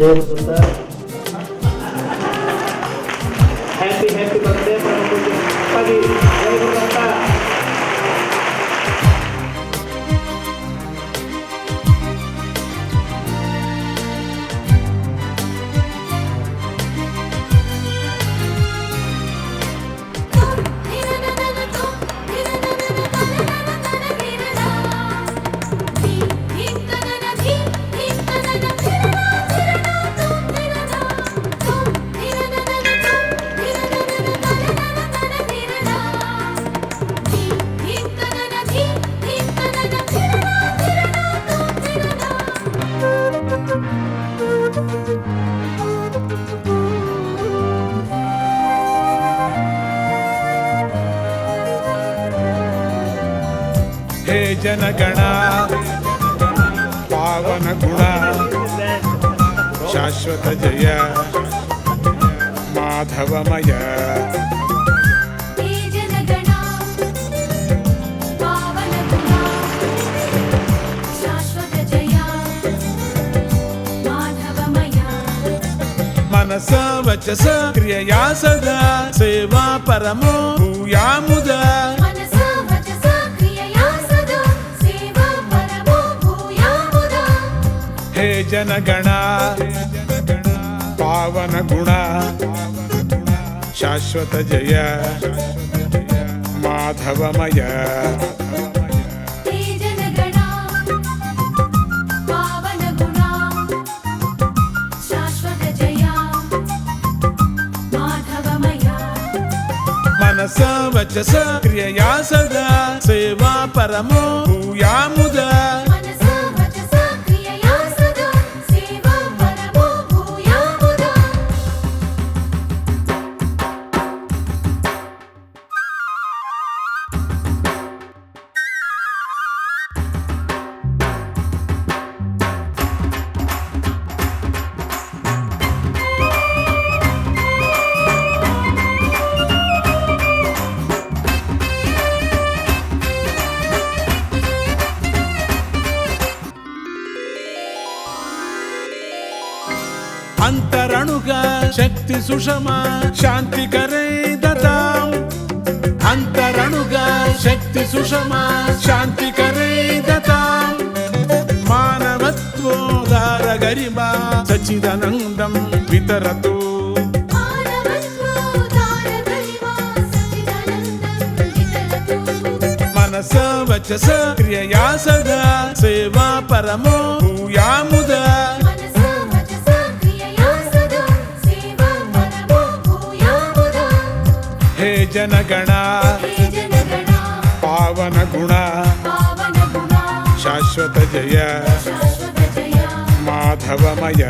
ಜಯಸುತ್ತ happy happy birthday ಪದಿ ಜಯಗುರುದತ್ತ. हे जनगण पावन गुण शाश्वत जय माधवमय. मनस वचस क्रियया सदा सेवा परमो भूयामुदा. हे जनगण पावन गुण शाश्वत जय माधवमय. मनस वचस क्रियया सदा सेवा परमो भूयामुदा. अंतरणुगा शक्ति सुषमा शांति करे दताम. अंतरणुगा शक्ति सुषमा शांति करे दताम. मानवत्वोदार गरिमा सच्चिदानंदम वितरतु. मनस वचस क्रियया सदा सेवा परमो भूयामुदा. हे जनगण पावन गुण शाश्वत जय माधवमय.